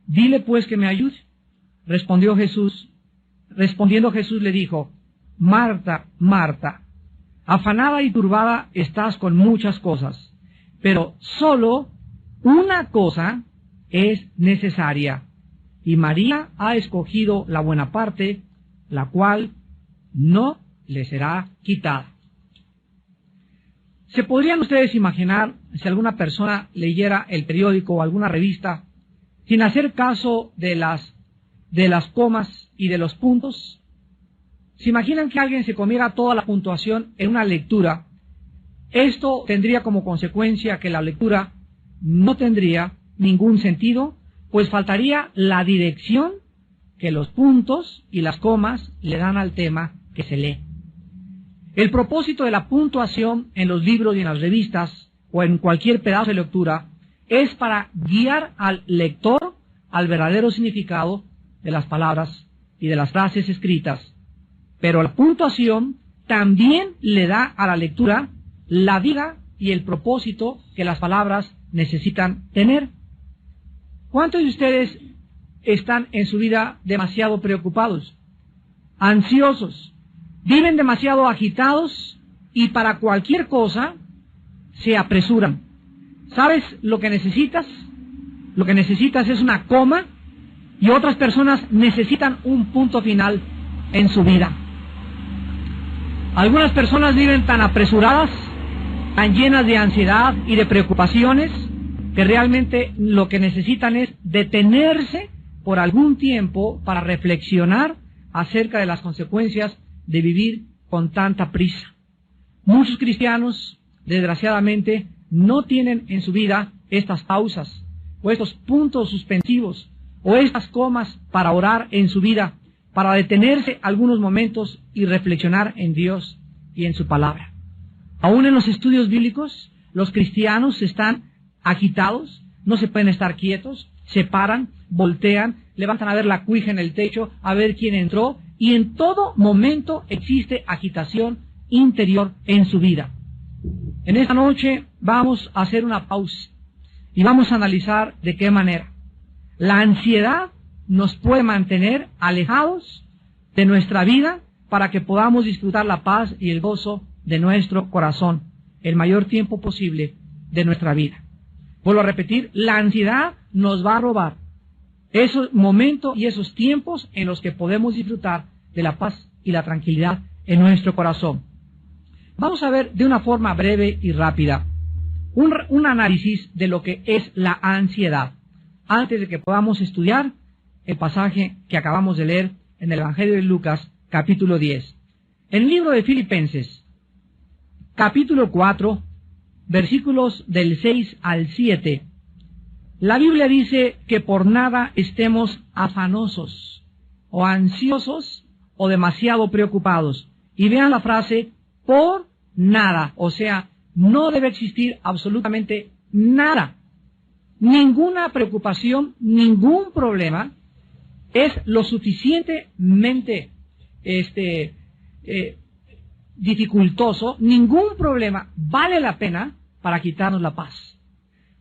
Dile pues que me ayude. Respondiendo Jesús le dijo: Marta, Marta, afanada y turbada estás con muchas cosas, pero solo una cosa es necesaria, y María ha escogido la buena parte, la cual no le será quitada. ¿Se podrían ustedes imaginar si alguna persona leyera el periódico o alguna revista sin hacer caso de las comas y de los puntos? ¿Se imaginan que alguien se comiera toda la puntuación en una lectura? Esto tendría como consecuencia que la lectura no tendría ningún sentido, pues faltaría la dirección que los puntos y las comas le dan al tema que se lee. El propósito de la puntuación en los libros y en las revistas o en cualquier pedazo de lectura es para guiar al lector al verdadero significado de las palabras y de las frases escritas. Pero la puntuación también le da a la lectura la vida y el propósito que las palabras necesitan tener. ¿Cuántos de ustedes están en su vida demasiado preocupados, ansiosos, viven demasiado agitados y para cualquier cosa se apresuran? ¿Sabes lo que necesitas? Lo que necesitas es una coma, y otras personas necesitan un punto final en su vida. Algunas personas viven tan apresuradas, tan llenas de ansiedad y de preocupaciones, que realmente lo que necesitan es detenerse por algún tiempo para reflexionar acerca de las consecuencias de vivir con tanta prisa. Muchos cristianos, desgraciadamente, no tienen en su vida estas pausas, o estos puntos suspensivos, o estas comas para orar en su vida, para detenerse algunos momentos y reflexionar en Dios y en su palabra. Aún en los estudios bíblicos, los cristianos están agitados, no se pueden estar quietos, se paran, voltean, levantan a ver la cuija en el techo, a ver quién entró, y en todo momento existe agitación interior en su vida. En esta noche vamos a hacer una pausa y vamos a analizar de qué manera la ansiedad nos puede mantener alejados de nuestra vida para que podamos disfrutar la paz y el gozo de nuestro corazón el mayor tiempo posible de nuestra vida. Vuelvo a repetir, la ansiedad nos va a robar esos momentos y esos tiempos en los que podemos disfrutar de la paz y la tranquilidad en nuestro corazón. Vamos a ver de una forma breve y rápida un análisis de lo que es la ansiedad, antes de que podamos estudiar el pasaje que acabamos de leer en el Evangelio de Lucas, capítulo 10. En el libro de Filipenses, capítulo 4, versículos del 6 al 7, la Biblia dice que por nada estemos afanosos, o ansiosos, o demasiado preocupados. Y vean la frase, por nada, o sea, no debe existir absolutamente nada. Ninguna preocupación, ningún problema es lo suficientemente dificultoso, ningún problema vale la pena para quitarnos la paz.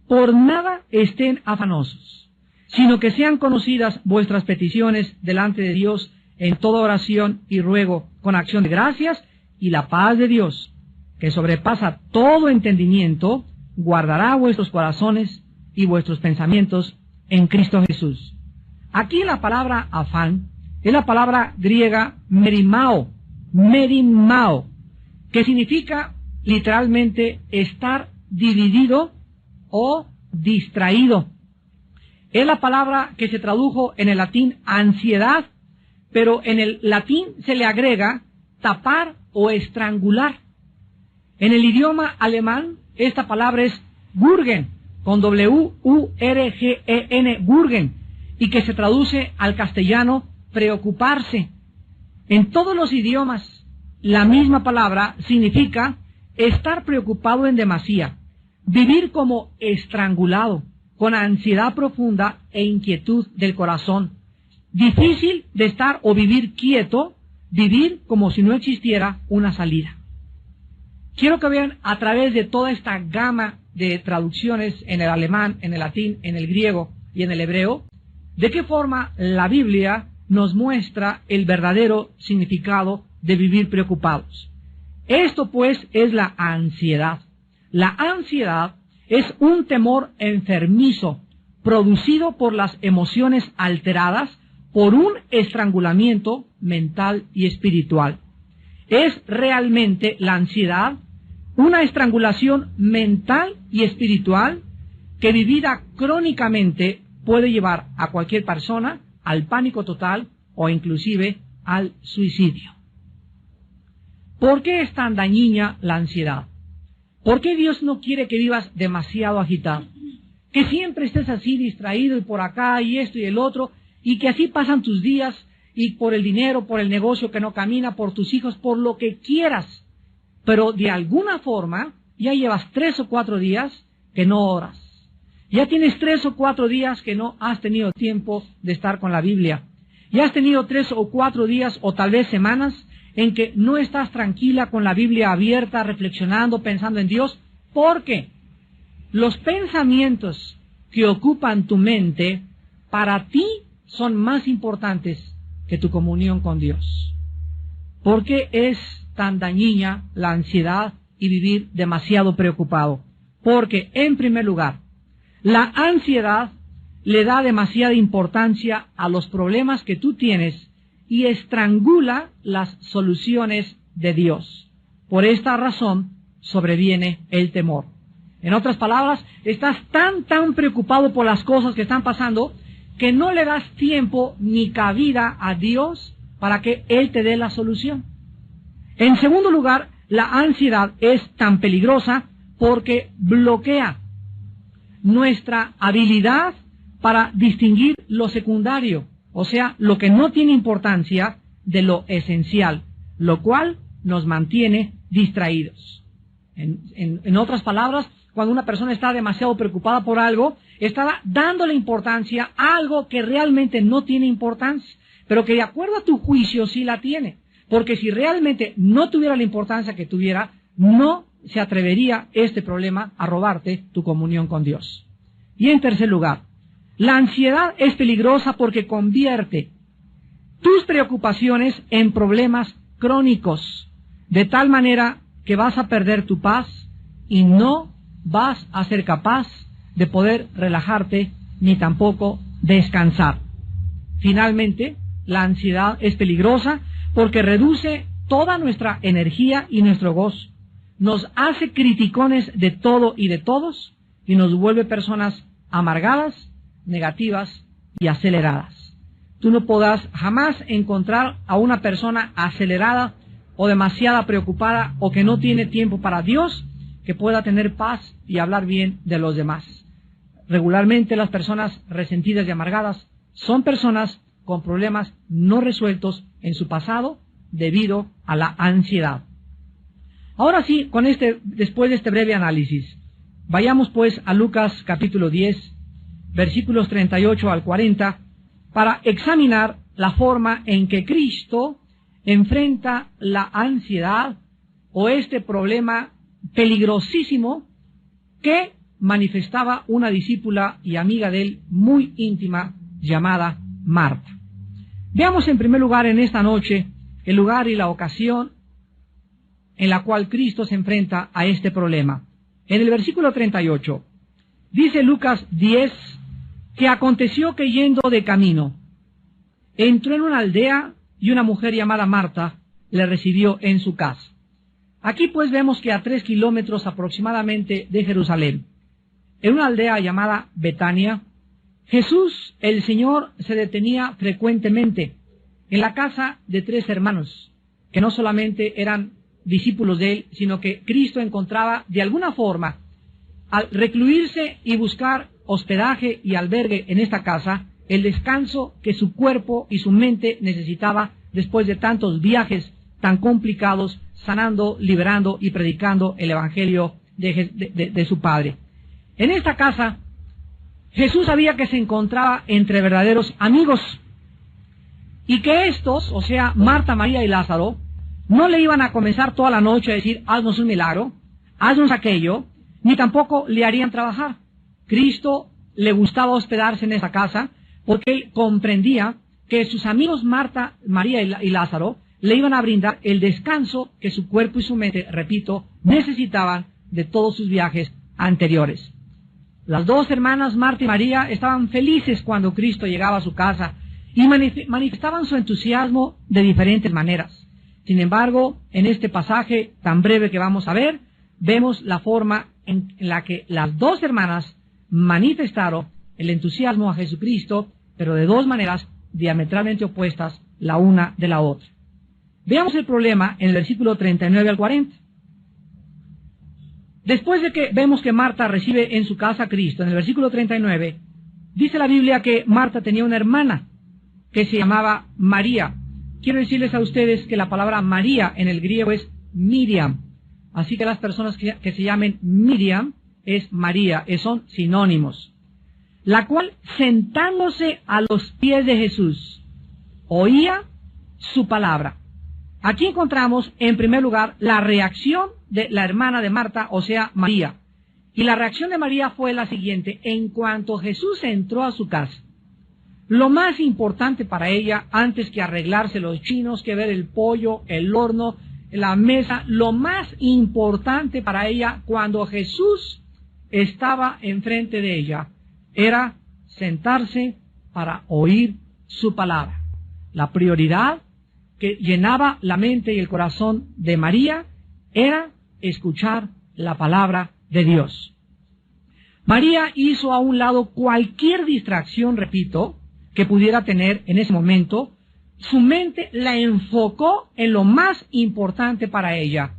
Por nada estén afanosos, sino que sean conocidas vuestras peticiones delante de Dios en toda oración y ruego con acción de gracias, y la paz de Dios, que sobrepasa todo entendimiento, guardará vuestros corazones y vuestros pensamientos en Cristo Jesús. Aquí la palabra afán es la palabra griega merimao, que significa literalmente estar dividido o distraído. Es la palabra que se tradujo en el latín ansiedad, pero en el latín se le agrega tapar o estrangular. En el idioma alemán, esta palabra es Wurgen, con W-U-R-G-E-N, Wurgen, y que se traduce al castellano preocuparse. En todos los idiomas, la misma palabra significa estar preocupado en demasía, vivir como estrangulado, con ansiedad profunda e inquietud del corazón. Difícil de estar o vivir quieto, vivir como si no existiera una salida. Quiero que vean a través de toda esta gama de traducciones en el alemán, en el latín, en el griego y en el hebreo, ¿De qué forma la Biblia nos muestra el verdadero significado de vivir preocupados? Esto pues es la ansiedad. La ansiedad es un temor enfermizo producido por las emociones alteradas por un estrangulamiento mental y espiritual. Es realmente la ansiedad una estrangulación mental y espiritual que vivida crónicamente puede llevar a cualquier persona al pánico total o inclusive al suicidio. ¿Por qué es tan dañina la ansiedad? ¿Por qué Dios no quiere que vivas demasiado agitado? Que siempre estés así distraído y por acá y esto y el otro, y que así pasan tus días y por el dinero, por el negocio que no camina, por tus hijos, por lo que quieras. Pero de alguna forma ya llevas 3 o 4 días que no oras. Ya tienes 3 o 4 días que no has tenido tiempo de estar con la Biblia. Ya has tenido 3 o 4 días o tal vez semanas en que no estás tranquila con la Biblia abierta, reflexionando, pensando en Dios, porque los pensamientos que ocupan tu mente para ti son más importantes que tu comunión con Dios. ¿Por qué es tan dañina la ansiedad y vivir demasiado preocupado? Porque, en primer lugar, la ansiedad le da demasiada importancia a los problemas que tú tienes y estrangula las soluciones de Dios. Por esta razón sobreviene el temor. En otras palabras, estás tan preocupado por las cosas que están pasando que no le das tiempo ni cabida a Dios para que Él te dé la solución. En segundo lugar, la ansiedad es tan peligrosa porque bloquea nuestra habilidad para distinguir lo secundario, o sea, lo que no tiene importancia de lo esencial, lo cual nos mantiene distraídos. En otras palabras, cuando una persona está demasiado preocupada por algo, está dándole importancia a algo que realmente no tiene importancia, pero que de acuerdo a tu juicio sí la tiene. Porque si realmente no tuviera la importancia que tuviera, no se atrevería este problema a robarte tu comunión con Dios. Y en tercer lugar, la ansiedad es peligrosa porque convierte tus preocupaciones en problemas crónicos, de tal manera que vas a perder tu paz y no vas a ser capaz de poder relajarte ni tampoco descansar. Finalmente, la ansiedad es peligrosa porque reduce toda nuestra energía y nuestro gozo. Nos hace criticones de todo y de todos y nos vuelve personas amargadas, negativas y aceleradas. Tú no podrás jamás encontrar a una persona acelerada o demasiado preocupada o que no tiene tiempo para Dios que pueda tener paz y hablar bien de los demás. Regularmente las personas resentidas y amargadas son personas con problemas no resueltos en su pasado debido a la ansiedad. Ahora sí, después de este breve análisis, vayamos pues a Lucas capítulo 10, versículos 38 al 40, para examinar la forma en que Cristo enfrenta la ansiedad o este problema peligrosísimo que manifestaba una discípula y amiga de él muy íntima llamada Marta. Veamos en primer lugar en esta noche el lugar y la ocasión en la cual Cristo se enfrenta a este problema. En el versículo 38 dice Lucas 10 que aconteció que yendo de camino entró en una aldea y una mujer llamada Marta le recibió en su casa. Aquí pues vemos que a 3 kilómetros aproximadamente de Jerusalén, en una aldea llamada Betania, Jesús, el Señor, se detenía frecuentemente en la casa de 3 hermanos, que no solamente eran discípulos de él, sino que Cristo encontraba de alguna forma, al recluirse y buscar hospedaje y albergue en esta casa, el descanso que su cuerpo y su mente necesitaba después de tantos viajes tan complicados, sanando, liberando y predicando el Evangelio de su Padre. En esta casa, Jesús sabía que se encontraba entre verdaderos amigos y que estos, o sea, Marta, María y Lázaro, no le iban a comenzar toda la noche a decir, haznos un milagro, haznos aquello, ni tampoco le harían trabajar. Cristo le gustaba hospedarse en esa casa porque él comprendía que sus amigos Marta, María y Lázaro le iban a brindar el descanso que su cuerpo y su mente, repito, necesitaban de todos sus viajes anteriores. Las dos hermanas Marta y María estaban felices cuando Cristo llegaba a su casa y manifestaban su entusiasmo de diferentes maneras. Sin embargo, en este pasaje tan breve que vamos a ver, vemos la forma en la que las dos hermanas manifestaron el entusiasmo a Jesucristo, pero de dos maneras diametralmente opuestas la una de la otra. Veamos el problema en el versículo 39 al 40. Después de que vemos que Marta recibe en su casa a Cristo, en el versículo 39, dice la Biblia que Marta tenía una hermana que se llamaba María. Quiero decirles a ustedes que la palabra María en el griego es Miriam. Así que las personas que se llamen Miriam es María, son sinónimos. La cual, sentándose a los pies de Jesús, oía su palabra. Aquí encontramos, en primer lugar, la reacción de la hermana de Marta, o sea, María. Y la reacción de María fue la siguiente: en cuanto Jesús entró a su casa, lo más importante para ella, antes que arreglarse los chinos, que ver el pollo, el horno, la mesa, lo más importante para ella cuando Jesús estaba enfrente de ella, era sentarse para oír su palabra. La prioridad que llenaba la mente y el corazón de María era escuchar la palabra de Dios. María hizo a un lado cualquier distracción, repito, que pudiera tener en ese momento. Su mente la enfocó en lo más importante para ella,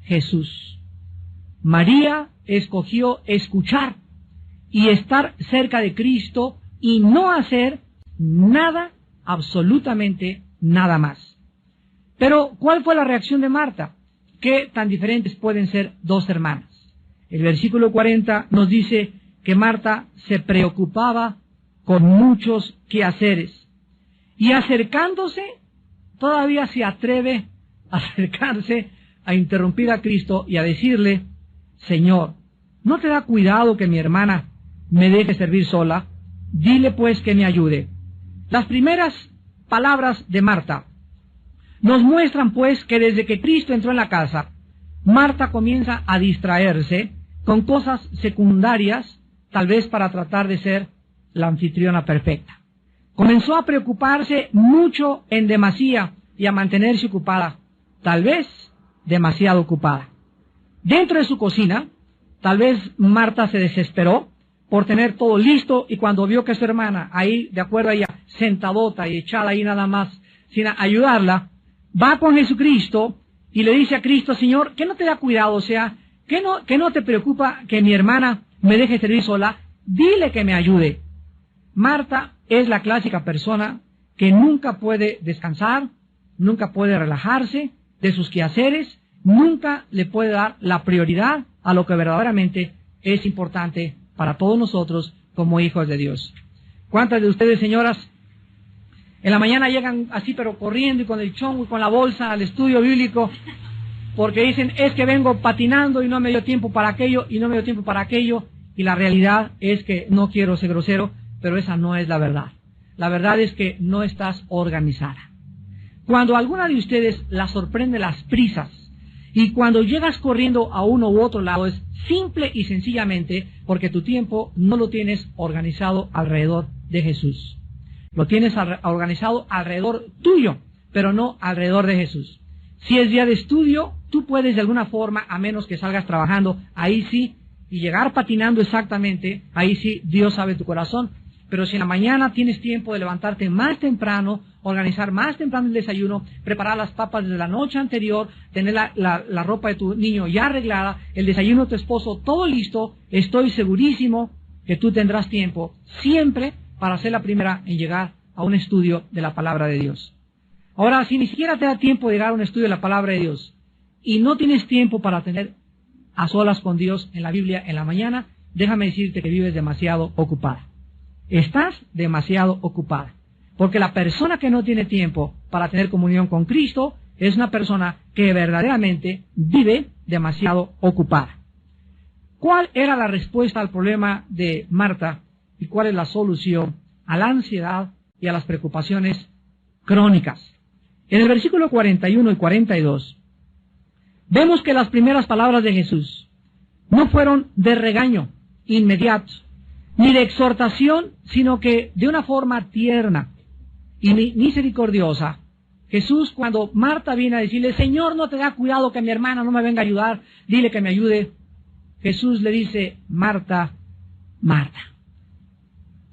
Jesús. María escogió escuchar y estar cerca de Cristo y no hacer nada, absolutamente nada más. Pero, ¿cuál fue la reacción de Marta? ¿Qué tan diferentes pueden ser dos hermanas? El versículo 40 nos dice que Marta se preocupaba con muchos quehaceres y acercándose, todavía se atreve a acercarse a interrumpir a Cristo y a decirle: Señor, ¿no te da cuidado que mi hermana me deje servir sola? Dile pues que me ayude. Las primeras palabras de Marta nos muestran pues que desde que Cristo entró en la casa, Marta comienza a distraerse con cosas secundarias, tal vez para tratar de ser la anfitriona perfecta. Comenzó a preocuparse mucho en demasía y a mantenerse ocupada, tal vez demasiado ocupada. Dentro de su cocina, tal vez Marta se desesperó por tener todo listo, y cuando vio que su hermana, ahí de acuerdo a ella, sentadota y echada ahí nada más, sin ayudarla, va con Jesucristo y le dice a Cristo: Señor, ¿qué no te da cuidado? O sea, ¿qué no te preocupa que mi hermana me deje servir sola? Dile que me ayude. Marta es la clásica persona que nunca puede descansar, nunca puede relajarse de sus quehaceres, nunca le puede dar la prioridad a lo que verdaderamente es importante para todos nosotros como hijos de Dios. ¿Cuántas de ustedes, señoras, en la mañana llegan así pero corriendo y con el chongo y con la bolsa al estudio bíblico porque dicen: es que vengo patinando y no me dio tiempo para aquello y no me dio tiempo para aquello? Y la realidad es que, no quiero ser grosero, pero esa no es la verdad. La verdad es que no estás organizada. Cuando alguna de ustedes la sorprende las prisas y cuando llegas corriendo a uno u otro lado, es simple y sencillamente porque tu tiempo no lo tienes organizado alrededor de Jesús. Lo tienes organizado alrededor tuyo, pero no alrededor de Jesús. Si es día de estudio, tú puedes de alguna forma, a menos que salgas trabajando, ahí sí, y llegar patinando exactamente, ahí sí, Dios sabe tu corazón. Pero si en la mañana tienes tiempo de levantarte más temprano, organizar más temprano el desayuno, preparar las papas desde la noche anterior, tener la ropa de tu niño ya arreglada, el desayuno de tu esposo todo listo, estoy segurísimo que tú tendrás tiempo siempre para ser la primera en llegar a un estudio de la palabra de Dios. Ahora, si ni siquiera te da tiempo de llegar a un estudio de la palabra de Dios y no tienes tiempo para tener a solas con Dios en la Biblia en la mañana, déjame decirte que vives demasiado ocupada. Estás demasiado ocupada, porque la persona que no tiene tiempo para tener comunión con Cristo es una persona que verdaderamente vive demasiado ocupada. ¿Cuál era la respuesta al problema de Marta y cuál es la solución a la ansiedad y a las preocupaciones crónicas. En el versículo 41 y 42, vemos que las primeras palabras de Jesús no fueron de regaño inmediato, ni de exhortación, sino que de una forma tierna y misericordiosa. Jesús, cuando Marta viene a decirle, Señor, no te da cuidado que mi hermana no me venga a ayudar, dile que me ayude. Jesús le dice, Marta, Marta.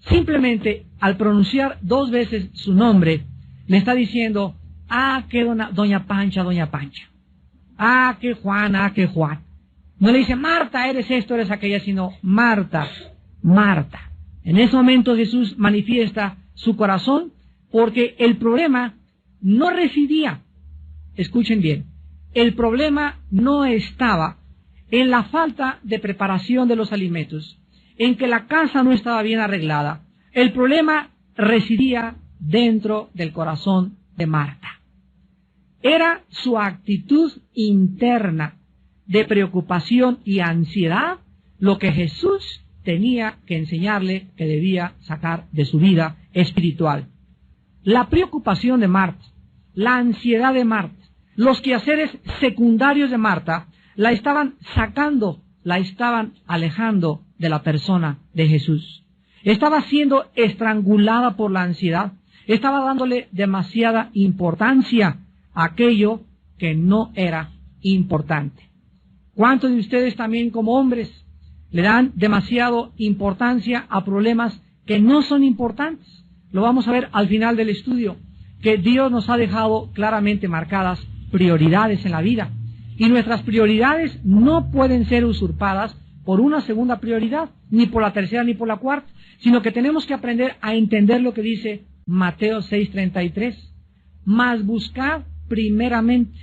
Simplemente al pronunciar 2 veces su nombre, le está diciendo, que doña Pancha, que Juan, que Juan. No le dice, Marta, eres esto, eres aquella, sino Marta, Marta. En ese momento Jesús manifiesta su corazón, porque el problema no residía, escuchen bien, el problema no estaba en la falta de preparación de los alimentos, en que la casa no estaba bien arreglada. El problema residía dentro del corazón de Marta. Era su actitud interna de preocupación y ansiedad lo que Jesús tenía que enseñarle que debía sacar de su vida espiritual. La preocupación de Marta, la ansiedad de Marta, los quehaceres secundarios de Marta, la estaban sacando, la estaban alejando de la persona de Jesús. Estaba siendo estrangulada por la ansiedad, estaba dándole demasiada importancia a aquello que no era importante. ¿Cuántos de ustedes también como hombres le dan demasiada importancia a problemas que no son importantes? Lo vamos a ver al final del estudio, que Dios nos ha dejado claramente marcadas prioridades en la vida. Y nuestras prioridades no pueden ser usurpadas por una segunda prioridad, ni por la tercera ni por la cuarta, sino que tenemos que aprender a entender lo que dice Mateo 6:33. Mas buscad primeramente.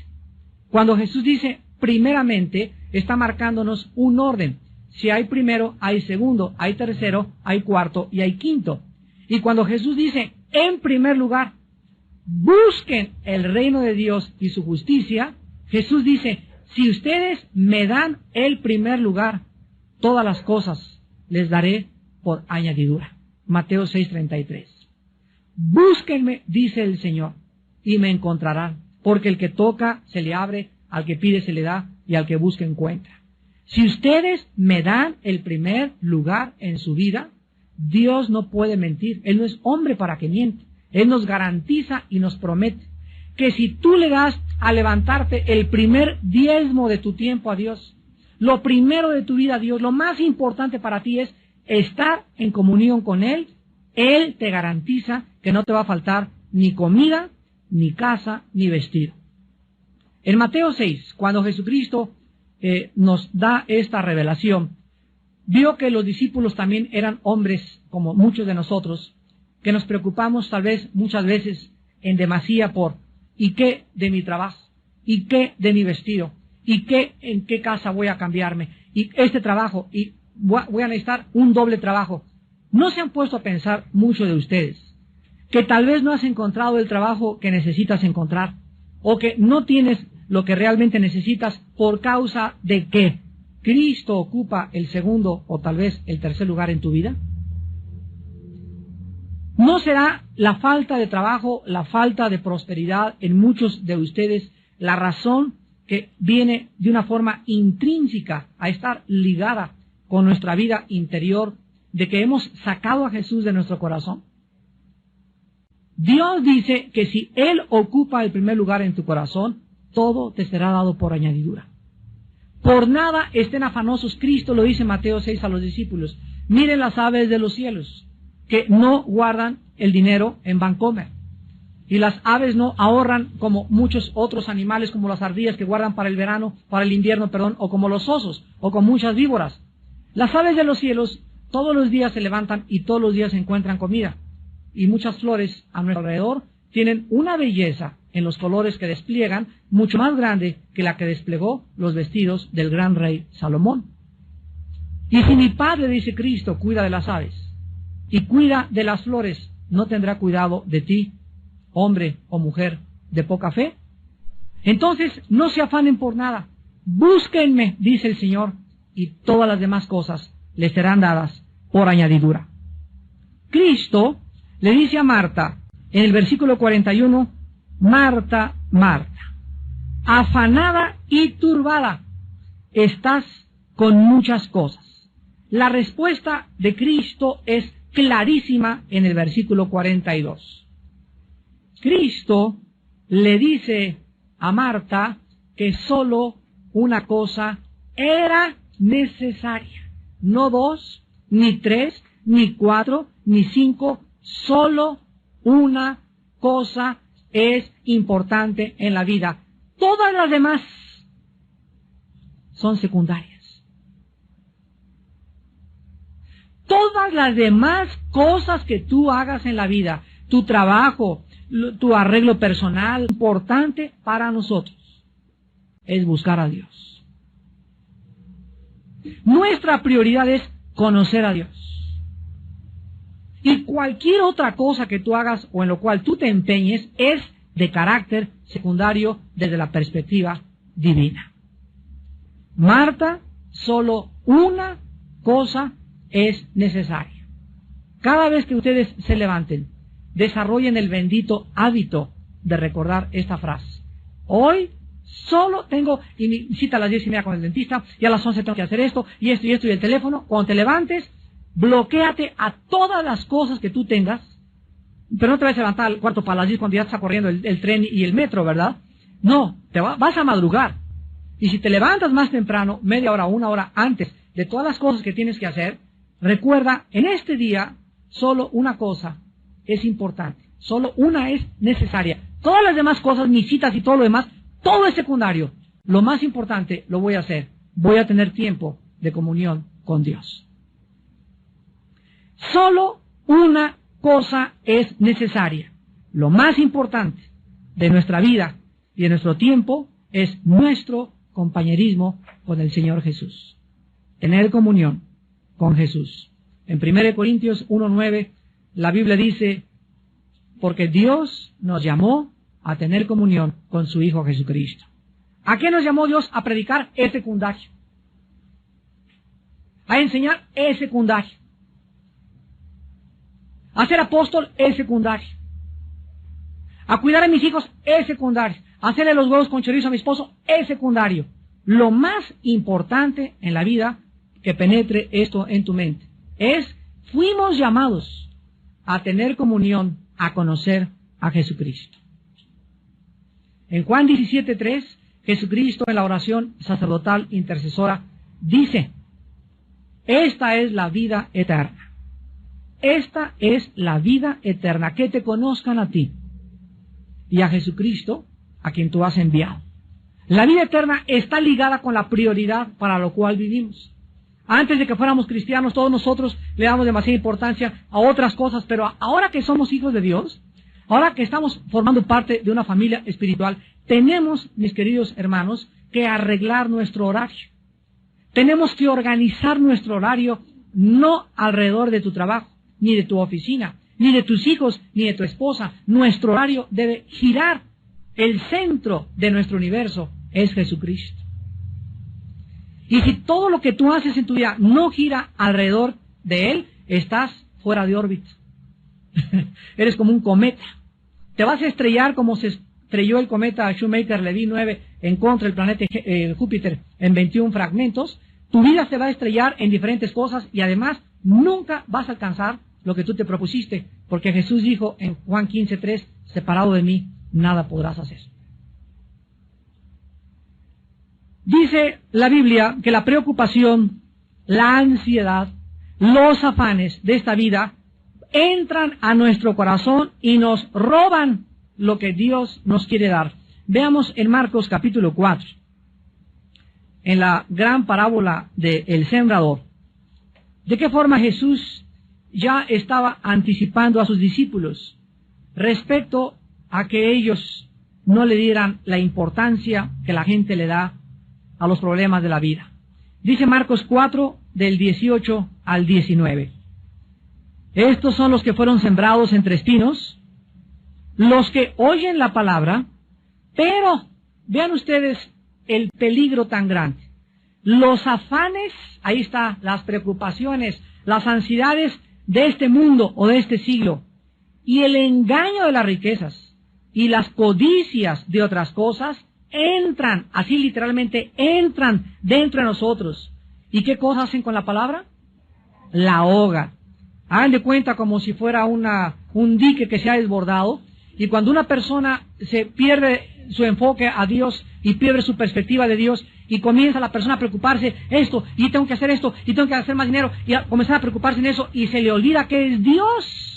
Cuando Jesús dice primeramente, está marcándonos un orden. Si hay primero, hay segundo, hay tercero, hay cuarto y hay quinto. Y cuando Jesús dice en primer lugar, busquen el reino de Dios y su justicia, Jesús dice, si ustedes me dan el primer lugar, todas las cosas les daré por añadidura. Mateo 6:33. Búsquenme, dice el Señor, y me encontrarán, porque el que toca se le abre, al que pide se le da, y al que busca encuentra. Si ustedes me dan el primer lugar en su vida, Dios no puede mentir. Él no es hombre para que miente. Él nos garantiza y nos promete que si tú le das a levantarte el primer diezmo de tu tiempo a Dios, lo primero de tu vida a Dios, lo más importante para ti es estar en comunión con Él, Él te garantiza que no te va a faltar ni comida, ni casa, ni vestido. En Mateo 6, cuando Jesucristo nos da esta revelación, vio que los discípulos también eran hombres como muchos de nosotros, que nos preocupamos tal vez muchas veces en demasía por ¿y qué de mi trabajo? ¿Y qué de mi vestido? ¿Y qué en qué casa voy a cambiarme? ¿Y este trabajo? ¿Y voy a necesitar un doble trabajo? ¿No se han puesto a pensar mucho de ustedes que tal vez no has encontrado el trabajo que necesitas encontrar o que no tienes lo que realmente necesitas por causa de que Cristo ocupa el segundo o tal vez el tercer lugar en tu vida? ¿No será la falta de trabajo, la falta de prosperidad en muchos de ustedes la razón que viene de una forma intrínseca a estar ligada con nuestra vida interior, de que hemos sacado a Jesús de nuestro corazón? Dios dice que si Él ocupa el primer lugar en tu corazón, todo te será dado por añadidura. Por nada estén afanosos, Cristo lo dice en Mateo 6 a los discípulos. Miren las aves de los cielos, que no guardan el dinero en Bancomer. Y las aves no ahorran como muchos otros animales, como las ardillas que guardan para el verano, para el invierno, o como los osos, o con muchas víboras. Las aves de los cielos todos los días se levantan y todos los días encuentran comida. Y muchas flores a nuestro alrededor tienen una belleza en los colores que despliegan, mucho más grande que la que desplegó los vestidos del gran rey Salomón. Y si mi Padre, dice Cristo, cuida de las aves y cuida de las flores, ¿no tendrá cuidado de ti, hombre o mujer de poca fe? Entonces, no se afanen por nada. Búsquenme, dice el Señor, y todas las demás cosas les serán dadas por añadidura. Cristo le dice a Marta, en el versículo 41, Marta, Marta, afanada y turbada, estás con muchas cosas. La respuesta de Cristo es clarísima en el versículo 42. Cristo le dice a Marta que solo una cosa era necesaria. No 2, ni 3, ni 4, ni 5, solo una cosa es importante en la vida. Todas las demás son secundarias. Todas las demás cosas que tú hagas en la vida, tu trabajo, tu arreglo personal, importante para nosotros es buscar a Dios. Nuestra prioridad es conocer a Dios. Y cualquier otra cosa que tú hagas o en lo cual tú te empeñes es de carácter secundario desde la perspectiva divina. Marta, solo una cosa es necesaria. Cada vez que ustedes se levanten, desarrollen el bendito hábito de recordar esta frase. Hoy solo tengo, y mi cita a las 10:30 con el dentista, y a las 11 tengo que hacer esto, y el teléfono. Cuando te levantes, bloquéate a todas las cosas que tú tengas, pero no te vas a levantar al cuarto para las 10 cuando ya está corriendo el tren y el metro, ¿verdad? No, vas a madrugar. Y si te levantas más temprano, media hora, una hora antes de todas las cosas que tienes que hacer, recuerda, en este día, solo una cosa es importante, solo una es necesaria. Todas las demás cosas, mis citas y todo lo demás, todo es secundario. Lo más importante lo voy a hacer. Voy a tener tiempo de comunión con Dios. Solo una cosa es necesaria. Lo más importante de nuestra vida y de nuestro tiempo es nuestro compañerismo con el Señor Jesús. Tener comunión con Jesús. En 1 Corintios 1:9, la Biblia dice, porque Dios nos llamó a tener comunión con su Hijo Jesucristo. ¿A qué nos llamó Dios? A predicar, es secundario. A enseñar, es secundario. A ser apóstol, es secundario. A cuidar a mis hijos, es secundario. A hacerle los huevos con chorizo a mi esposo, es secundario. Lo más importante en la vida, que penetre esto en tu mente, es, fuimos llamados a tener comunión, a conocer a Jesucristo. En Juan 17:3, Jesucristo en la oración sacerdotal intercesora dice, esta es la vida eterna. Esta es la vida eterna, que te conozcan a ti y a Jesucristo, a quien tú has enviado. La vida eterna está ligada con la prioridad para lo cual vivimos. Antes de que fuéramos cristianos, todos nosotros le damos demasiada importancia a otras cosas, pero ahora que somos hijos de Dios, ahora que estamos formando parte de una familia espiritual, tenemos, mis queridos hermanos, que arreglar nuestro horario. Tenemos que organizar nuestro horario no alrededor de tu trabajo, ni de tu oficina, ni de tus hijos, ni de tu esposa. Nuestro horario debe girar. El centro de nuestro universo es Jesucristo. Y si todo lo que tú haces en tu vida no gira alrededor de Él, estás fuera de órbita. Eres como un cometa. Te vas a estrellar como se estrelló el cometa Shoemaker-Levy 9 en contra del planeta Júpiter en 21 fragmentos. Tu vida se va a estrellar en diferentes cosas y además nunca vas a alcanzar lo que tú te propusiste, porque Jesús dijo en Juan 15:3, separado de mí, nada podrás hacer. Dice la Biblia que la preocupación, la ansiedad, los afanes de esta vida entran a nuestro corazón y nos roban lo que Dios nos quiere dar. Veamos en Marcos capítulo 4, en la gran parábola del sembrador, de qué forma Jesús ya estaba anticipando a sus discípulos respecto a que ellos no le dieran la importancia que la gente le da a los problemas de la vida. Dice Marcos 4, del 18 al 19. Estos son los que fueron sembrados entre espinos, los que oyen la palabra, pero vean ustedes el peligro tan grande. Los afanes, ahí está, las preocupaciones, las ansiedades de este mundo o de este siglo, y el engaño de las riquezas y las codicias de otras cosas entran, así literalmente entran dentro de nosotros. ¿Y qué cosas hacen con la palabra? La ahogan. Hagan de cuenta como si fuera un dique que se ha desbordado, y cuando una persona se pierde su enfoque a Dios y pierde su perspectiva de Dios y comienza la persona a preocuparse esto, y tengo que hacer esto, y tengo que hacer más dinero, y a comenzar a preocuparse en eso, y se le olvida que es Dios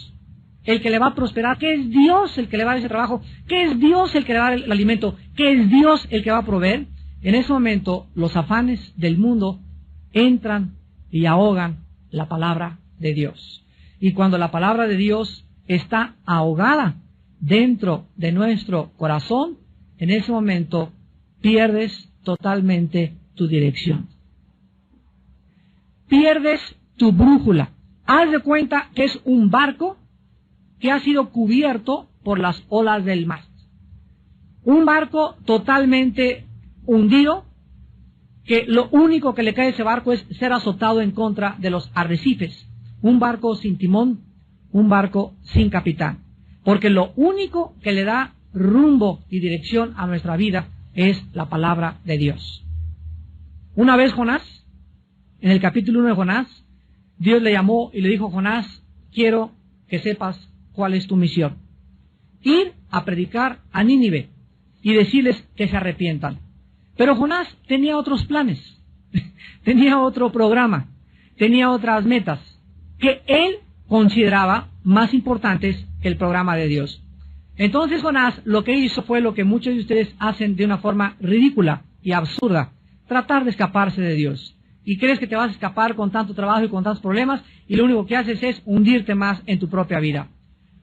el que le va a prosperar, que es Dios el que le va a dar ese trabajo, que es Dios el que le va a dar el alimento, que es Dios el que va a proveer. En ese momento los afanes del mundo entran y ahogan la palabra de Dios. Y cuando la palabra de Dios está ahogada dentro de nuestro corazón, en ese momento pierdes totalmente tu dirección. Pierdes tu brújula. Haz de cuenta que es un barco que ha sido cubierto por las olas del mar. Un barco totalmente hundido, que lo único que le cae a ese barco es ser azotado en contra de los arrecifes. Un barco sin timón, un barco sin capitán. Porque lo único que le da rumbo y dirección a nuestra vida es la palabra de Dios. Una vez Jonás, en el capítulo 1 de Jonás, Dios le llamó y le dijo: Jonás, quiero que sepas cuál es tu misión. Ir a predicar a Nínive y decirles que se arrepientan. Pero Jonás tenía otros planes, tenía otro programa, tenía otras metas que él consideraba más importantes que el programa de Dios. Entonces Jonás lo que hizo fue lo que muchos de ustedes hacen de una forma ridícula y absurda: tratar de escaparse de Dios. Y crees que te vas a escapar con tanto trabajo y con tantos problemas, y lo único que haces es hundirte más en tu propia vida.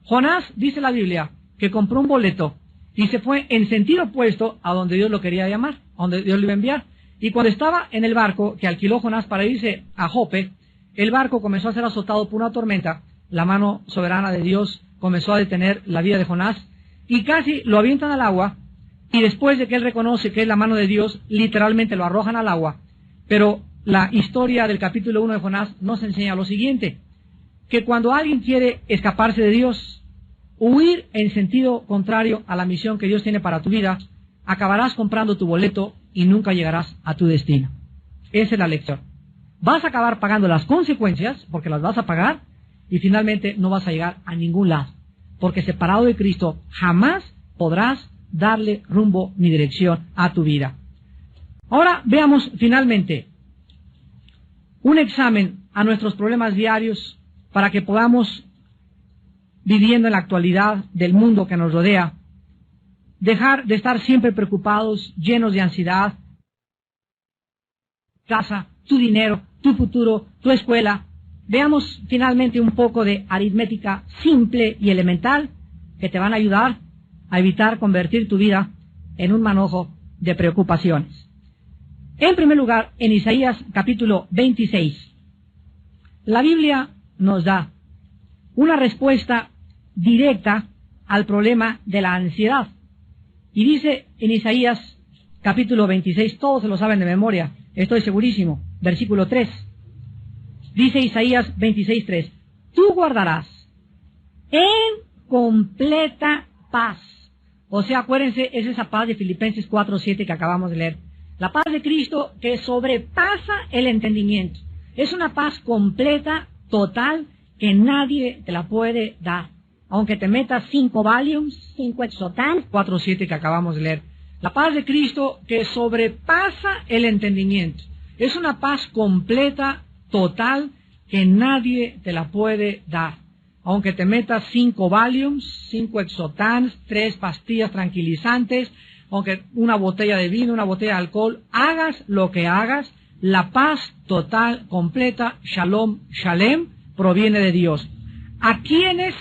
Jonás, dice la Biblia, que compró un boleto y se fue en sentido opuesto a donde Dios lo quería llamar, a donde Dios lo iba a enviar. Y cuando estaba en el barco que alquiló Jonás para irse a Jope, el barco comenzó a ser azotado por una tormenta. La mano soberana de Dios comenzó a detener la vida de Jonás y casi lo avientan al agua, y después de que él reconoce que es la mano de Dios, literalmente lo arrojan al agua. Pero la historia del capítulo 1 de Jonás nos enseña lo siguiente: que cuando alguien quiere escaparse de Dios, huir en sentido contrario a la misión que Dios tiene para tu vida, acabarás comprando tu boleto y nunca llegarás a tu destino. Esa es la lección. Vas a acabar pagando las consecuencias, porque las vas a pagar, y finalmente no vas a llegar a ningún lado, porque separado de Cristo jamás podrás darle rumbo ni dirección a tu vida. Ahora veamos finalmente un examen a nuestros problemas diarios para que podamos, viviendo en la actualidad del mundo que nos rodea, dejar de estar siempre preocupados, llenos de ansiedad. Casa, tu dinero, tu futuro, tu escuela. Veamos finalmente un poco de aritmética simple y elemental que te van a ayudar a evitar convertir tu vida en un manojo de preocupaciones. En primer lugar, en Isaías capítulo 26, la Biblia nos da una respuesta directa al problema de la ansiedad. Y dice en Isaías capítulo 26, todos se lo saben de memoria, estoy segurísimo, versículo 3. Dice Isaías 26:3, tú guardarás en completa paz. O sea, acuérdense, es esa paz de Filipenses 4:7 que acabamos de leer. La paz de Cristo que sobrepasa el entendimiento. Es una paz completa, total, que nadie te la puede dar. Aunque te metas 5 Valiums, 5 Exotan, 4:7 que acabamos de leer. La paz de Cristo que sobrepasa el entendimiento. Es una paz completa, total, que nadie te la puede dar. Aunque te metas 5 Valiums, 5 Exotans, 3 pastillas tranquilizantes, aunque una botella de vino, una botella de alcohol, hagas lo que hagas, la paz total, completa, Shalom, Shalem, proviene de Dios. ¿A quienes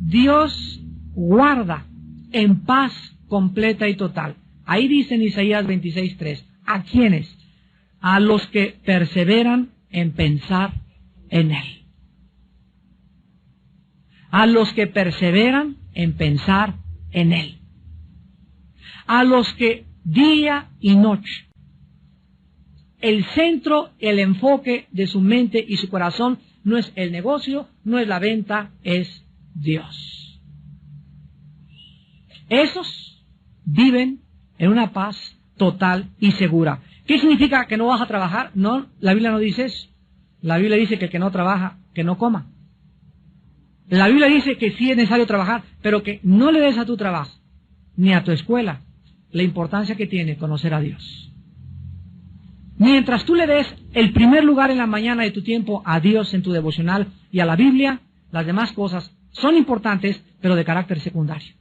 Dios guarda en paz completa y total? Ahí dice en Isaías 26:3, ¿a quiénes? A los que perseveran en pensar en Él. A los que perseveran en pensar en Él. A los que día y noche, el centro, el enfoque de su mente y su corazón no es el negocio, no es la venta, es Dios. Esos viven en una paz total y segura. ¿Qué significa que no vas a trabajar? No, la Biblia no dice eso. La Biblia dice que el que no trabaja, que no coma. La Biblia dice que sí es necesario trabajar, pero que no le des a tu trabajo, ni a tu escuela, la importancia que tiene conocer a Dios. Mientras tú le des el primer lugar en la mañana de tu tiempo a Dios en tu devocional y a la Biblia, las demás cosas son importantes, pero de carácter secundario.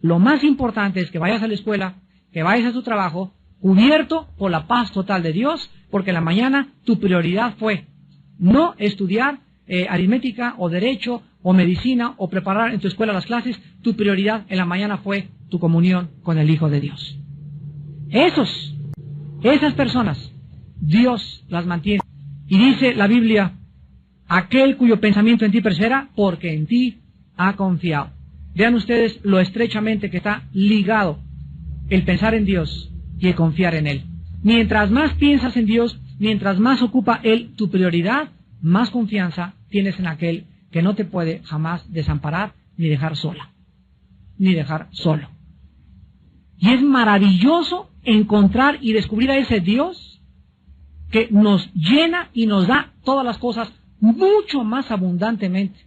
Lo más importante es que vayas a la escuela, que vayas a tu trabajo, cubierto por la paz total de Dios, porque en la mañana tu prioridad fue no estudiar aritmética o derecho o medicina o preparar en tu escuela las clases. Tu prioridad en la mañana fue tu comunión con el Hijo de Dios. Esas personas, Dios las mantiene. Y dice la Biblia, aquel cuyo pensamiento en ti persevera, porque en ti ha confiado. Vean ustedes lo estrechamente que está ligado el pensar en Dios y el confiar en Él. Mientras más piensas en Dios, mientras más ocupa Él tu prioridad, más confianza tienes en aquel que no te puede jamás desamparar ni dejar sola, ni dejar solo. Y es maravilloso encontrar y descubrir a ese Dios que nos llena y nos da todas las cosas mucho más abundantemente.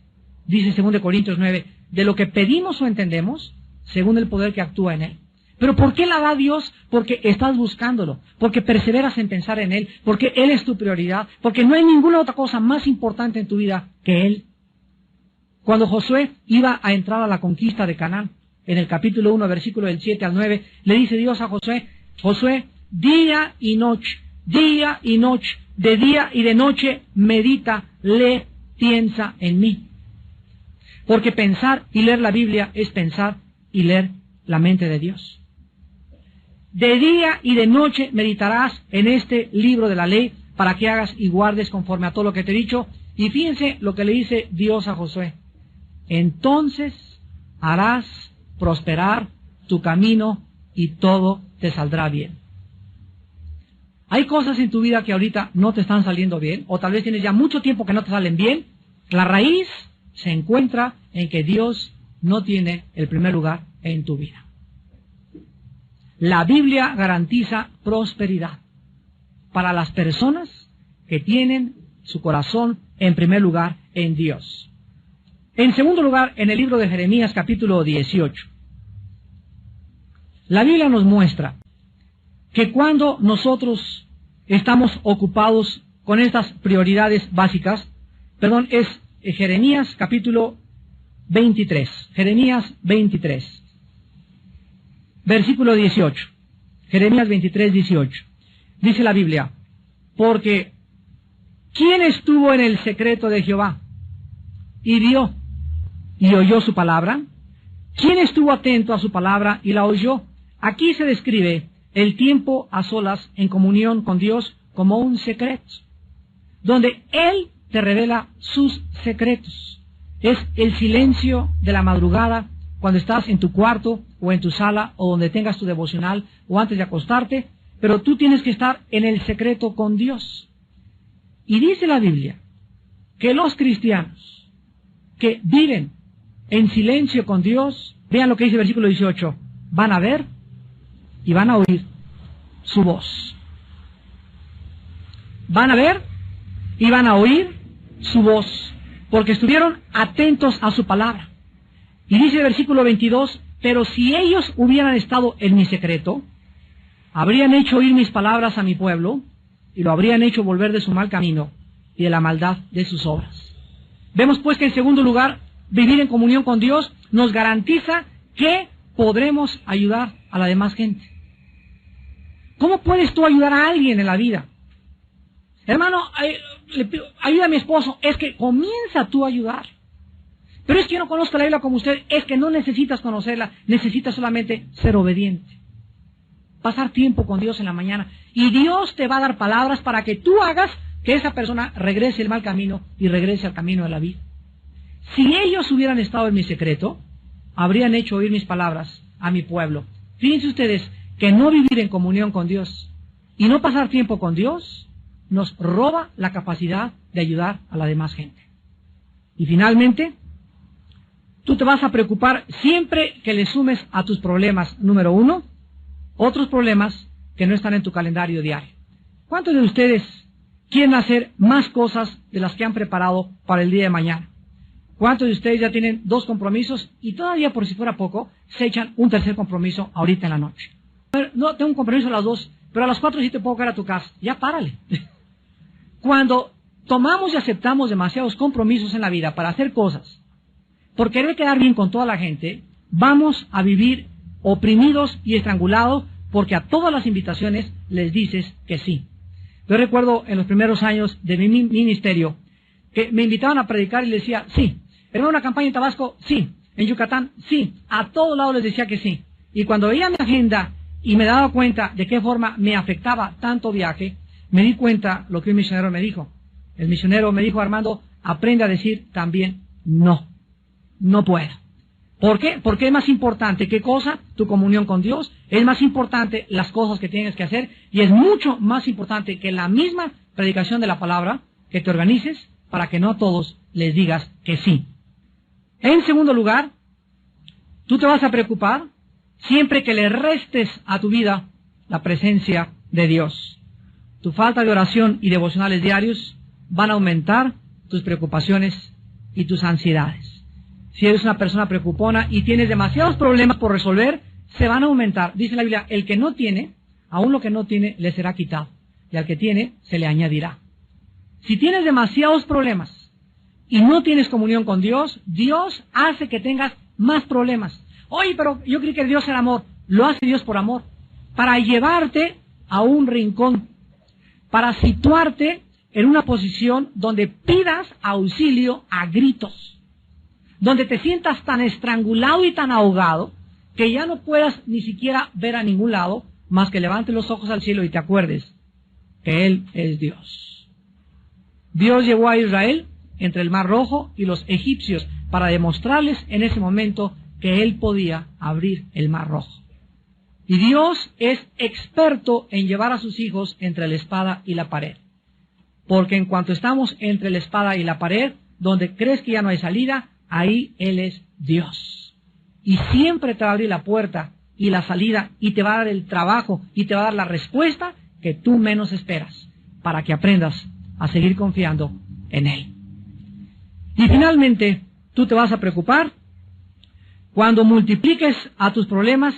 Dice 2 Corintios 9, de lo que pedimos o entendemos, según el poder que actúa en Él. ¿Pero por qué la da Dios? Porque estás buscándolo, porque perseveras en pensar en Él, porque Él es tu prioridad, porque no hay ninguna otra cosa más importante en tu vida que Él. Cuando Josué iba a entrar a la conquista de Canaán, en el capítulo 1, versículo del 7 al 9, le dice Dios a Josué, Josué, día y noche, de día y de noche, medita, lee, piensa en mí. Porque pensar y leer la Biblia es pensar y leer la mente de Dios. De día y de noche meditarás en este libro de la ley para que hagas y guardes conforme a todo lo que te he dicho. Y fíjense lo que le dice Dios a Josué. Entonces harás prosperar tu camino y todo te saldrá bien. Hay cosas en tu vida que ahorita no te están saliendo bien, o tal vez tienes ya mucho tiempo que no te salen bien. La raíz se encuentra en que Dios no tiene el primer lugar en tu vida. La Biblia garantiza prosperidad para las personas que tienen su corazón en primer lugar en Dios. En segundo lugar, en el libro de Jeremías capítulo 18, la Biblia nos muestra que cuando nosotros estamos ocupados con estas prioridades básicas, es Jeremías capítulo 23, Jeremías 23, versículo 18, Jeremías 23, 18, dice la Biblia, porque ¿quién estuvo en el secreto de Jehová y vio y oyó su palabra? ¿Quién estuvo atento a su palabra y la oyó? Aquí se describe el tiempo a solas en comunión con Dios como un secreto, donde Él te revela sus secretos. Es el silencio de la madrugada, cuando estás en tu cuarto o en tu sala o donde tengas tu devocional o antes de acostarte, pero tú tienes que estar en el secreto con Dios. Y dice la Biblia que los cristianos que viven en silencio con Dios, vean lo que dice el versículo 18, van a ver y van a oír su voz. Van a ver y van a oír su voz, porque estuvieron atentos a su palabra. Y dice el versículo 22, pero si ellos hubieran estado en mi secreto, habrían hecho oír mis palabras a mi pueblo, y lo habrían hecho volver de su mal camino y de la maldad de sus obras. Vemos pues que en segundo lugar, vivir en comunión con Dios nos garantiza que podremos ayudar a la demás gente. ¿Cómo puedes tú ayudar a alguien en la vida? Hermano, ayuda a mi esposo. Es que comienza tú a ayudar. Pero es que yo no conozco la Biblia como usted. Es que no necesitas conocerla. Necesitas solamente ser obediente. Pasar tiempo con Dios en la mañana. Y Dios te va a dar palabras para que tú hagas que esa persona regrese el mal camino y regrese al camino de la vida. Si ellos hubieran estado en mi secreto, habrían hecho oír mis palabras a mi pueblo. Fíjense ustedes que no vivir en comunión con Dios y no pasar tiempo con Dios nos roba la capacidad de ayudar a la demás gente. Y finalmente, tú te vas a preocupar siempre que le sumes a tus problemas, número uno, otros problemas que no están en tu calendario diario. ¿Cuántos de ustedes quieren hacer más cosas de las que han preparado para el día de mañana? ¿Cuántos de ustedes ya tienen 2 compromisos y todavía, por si fuera poco, se echan un tercer compromiso ahorita en la noche? No, tengo un compromiso a las 2, pero a las 4 sí te puedo caer a tu casa. Ya párale. Cuando tomamos y aceptamos demasiados compromisos en la vida para hacer cosas, por querer quedar bien con toda la gente, vamos a vivir oprimidos y estrangulados porque a todas las invitaciones les dices que sí. Yo recuerdo en los primeros años de mi ministerio que me invitaban a predicar y les decía sí. ¿Era una campaña en Tabasco? Sí. ¿En Yucatán? Sí. A todos lados les decía que sí. Y cuando veía mi agenda y me daba cuenta de qué forma me afectaba tanto viaje, me di cuenta lo que un misionero me dijo. El misionero me dijo: Armando, aprende a decir también no. No puedo. ¿Por qué? Porque es más importante, ¿qué cosa? Tu comunión con Dios. Es más importante las cosas que tienes que hacer. Y es mucho más importante que la misma predicación de la palabra, que te organices para que no a todos les digas que sí. En segundo lugar, tú te vas a preocupar siempre que le restes a tu vida la presencia de Dios. Tu falta de oración y devocionales diarios van a aumentar tus preocupaciones y tus ansiedades. Si eres una persona preocupona y tienes demasiados problemas por resolver, se van a aumentar. Dice la Biblia: el que no tiene, aún lo que no tiene, le será quitado. Y al que tiene, se le añadirá. Si tienes demasiados problemas y no tienes comunión con Dios, Dios hace que tengas más problemas. Oye, pero yo creí que Dios era amor. Lo hace Dios por amor. Para llevarte a un rincón. Para situarte en una posición donde pidas auxilio a gritos. Donde te sientas tan estrangulado y tan ahogado que ya no puedas ni siquiera ver a ningún lado más que levantes los ojos al cielo y te acuerdes que Él es Dios. Dios llevó a Israel entre el Mar Rojo y los egipcios para demostrarles en ese momento que Él podía abrir el Mar Rojo. Y Dios es experto en llevar a sus hijos entre la espada y la pared. Porque en cuanto estamos entre la espada y la pared, donde crees que ya no hay salida, ahí Él es Dios. Y siempre te va a abrir la puerta y la salida y te va a dar el trabajo y te va a dar la respuesta que tú menos esperas para que aprendas a seguir confiando en Él. Y finalmente, tú te vas a preocupar cuando multipliques a tus problemas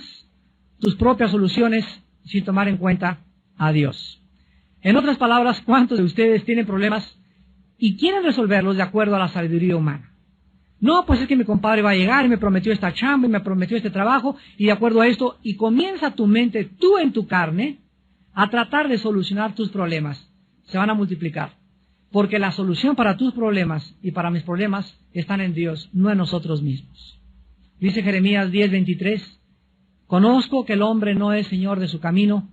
tus propias soluciones sin tomar en cuenta a Dios. En otras palabras, ¿cuántos de ustedes tienen problemas y quieren resolverlos de acuerdo a la sabiduría humana? No, pues es que mi compadre va a llegar y me prometió esta chamba y me prometió este trabajo y de acuerdo a esto, y comienza tu mente, tú en tu carne, a tratar de solucionar tus problemas. Se van a multiplicar. Porque la solución para tus problemas y para mis problemas están en Dios, no en nosotros mismos. Dice Jeremías 10:23, conozco que el hombre no es señor de su camino,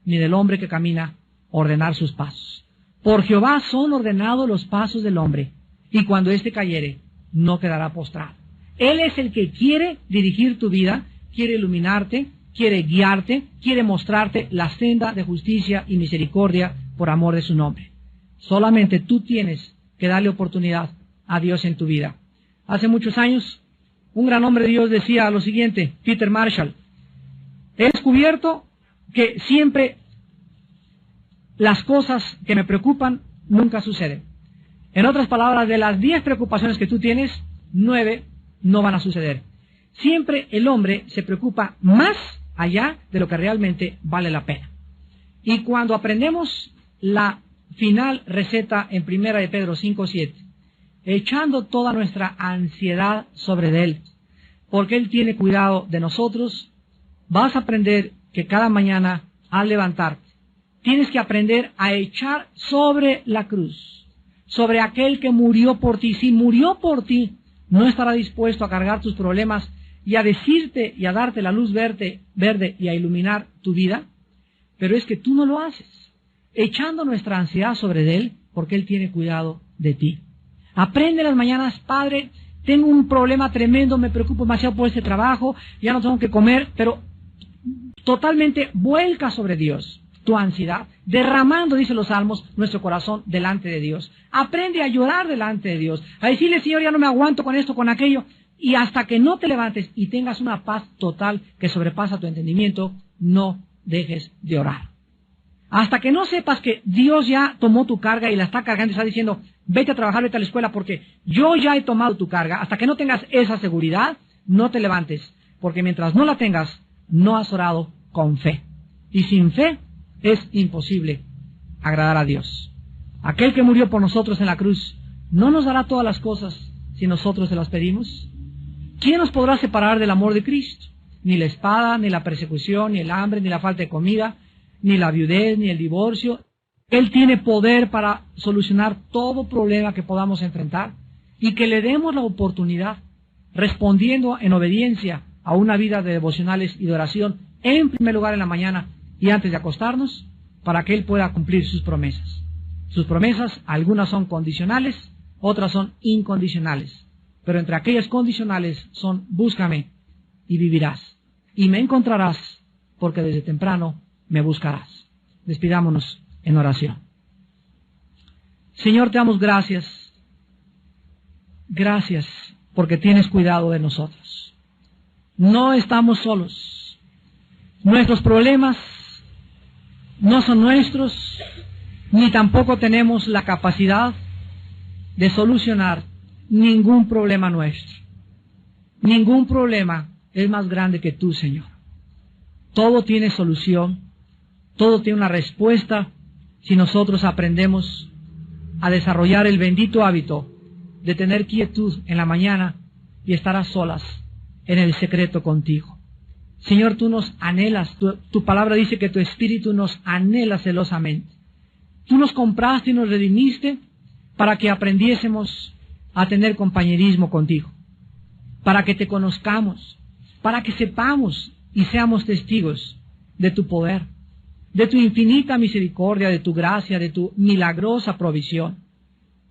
ni del hombre que camina ordenar sus pasos. Por Jehová son ordenados los pasos del hombre, y cuando éste cayere, no quedará postrado. Él es el que quiere dirigir tu vida, quiere iluminarte, quiere guiarte, quiere mostrarte la senda de justicia y misericordia por amor de su nombre. Solamente tú tienes que darle oportunidad a Dios en tu vida. Hace muchos años, un gran hombre de Dios decía lo siguiente, Peter Marshall: he descubierto que siempre las cosas que me preocupan nunca suceden. En otras palabras, de las 10 preocupaciones que tú tienes, 9 no van a suceder. Siempre el hombre se preocupa más allá de lo que realmente vale la pena. Y cuando aprendemos la final receta en 1 de Pedro 5:7, echando toda nuestra ansiedad sobre Él, porque Él tiene cuidado de nosotros, vas a aprender que cada mañana al levantarte, tienes que aprender a echar sobre la cruz, sobre aquel que murió por ti. Si murió por ti, no estará dispuesto a cargar tus problemas y a decirte y a darte la luz verde y a iluminar tu vida, pero es que tú no lo haces, echando nuestra ansiedad sobre Él, porque Él tiene cuidado de ti. Aprende las mañanas: Padre, tengo un problema tremendo, me preocupo demasiado por este trabajo, ya no tengo que comer, pero totalmente vuelca sobre Dios tu ansiedad, derramando, dice los Salmos, nuestro corazón delante de Dios. Aprende a llorar delante de Dios, a decirle: Señor, ya no me aguanto con esto, con aquello, Y hasta que no te levantes y tengas una paz total que sobrepasa tu entendimiento, no dejes de orar. Hasta que no sepas que Dios ya tomó tu carga y la está cargando y está diciendo, vete a trabajar, vete a la escuela porque yo ya he tomado tu carga. Hasta que no tengas esa seguridad, no te levantes. Porque mientras no la tengas, no has orado con fe. Y sin fe es imposible agradar a Dios. Aquel que murió por nosotros en la cruz, ¿no nos dará todas las cosas si nosotros se las pedimos? ¿Quién nos podrá separar del amor de Cristo? Ni la espada, ni la persecución, ni el hambre, ni la falta de comida, ni la viudez, ni el divorcio. Él tiene poder para solucionar todo problema que podamos enfrentar y que le demos la oportunidad, respondiendo en obediencia a una vida de devocionales y de oración, en primer lugar en la mañana y antes de acostarnos, para que Él pueda cumplir sus promesas. Sus promesas, algunas son condicionales, otras son incondicionales. Pero entre aquellas condicionales son, búscame y vivirás. Y me encontrarás, porque desde temprano me buscarás. Despidámonos en oración. Señor, te damos gracias. Gracias porque tienes cuidado de nosotros. No estamos solos. Nuestros problemas no son nuestros, ni tampoco tenemos la capacidad de solucionar ningún problema nuestro. Ningún problema es más grande que tú, Señor. Todo tiene solución, todo tiene una respuesta si nosotros aprendemos a desarrollar el bendito hábito de tener quietud en la mañana y estar a solas en el secreto contigo. Señor, tú nos anhelas, tu palabra dice que tu espíritu nos anhela celosamente. Tú nos compraste y nos redimiste para que aprendiésemos a tener compañerismo contigo, para que te conozcamos, para que sepamos y seamos testigos de tu poder, de tu infinita misericordia, de tu gracia, de tu milagrosa provisión.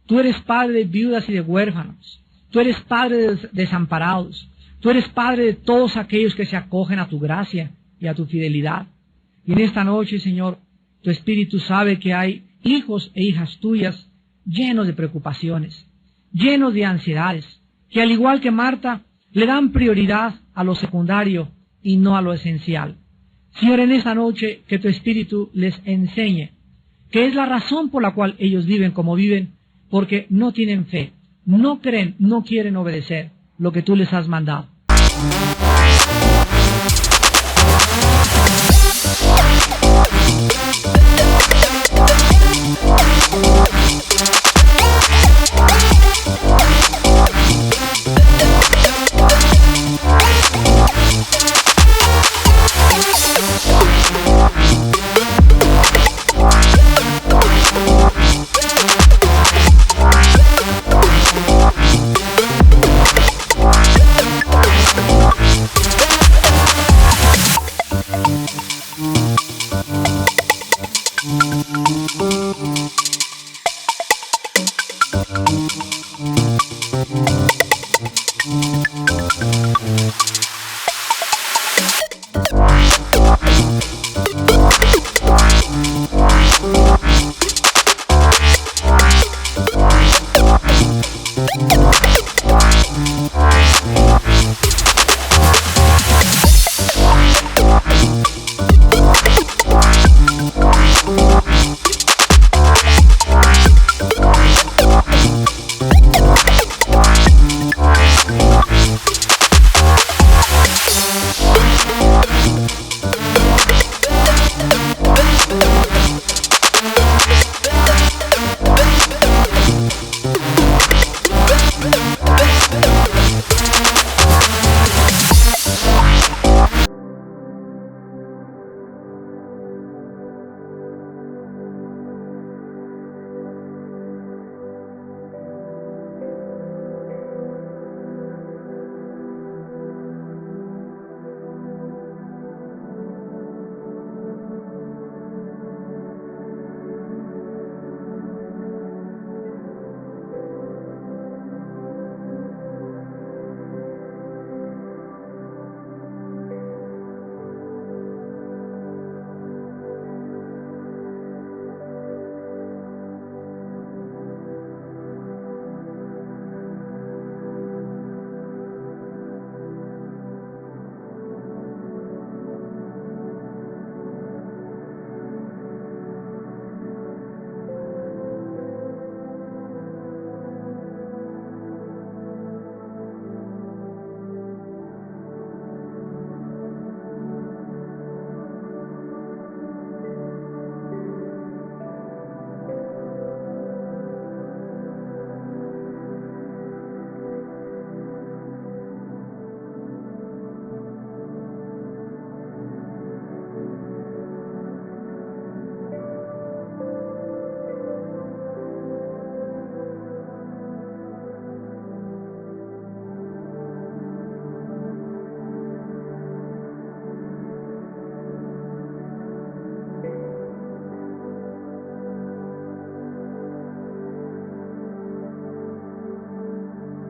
Tú eres padre de viudas y de huérfanos, tú eres padre de desamparados, tú eres padre de todos aquellos que se acogen a tu gracia y a tu fidelidad. Y en esta noche, Señor, tu Espíritu sabe que hay hijos e hijas tuyas llenos de preocupaciones, llenos de ansiedades, que al igual que Marta, le dan prioridad a lo secundario y no a lo esencial. Señor, en esta noche que tu Espíritu les enseñe que es la razón por la cual ellos viven como viven, porque no tienen fe, no creen, no quieren obedecer lo que tú les has mandado.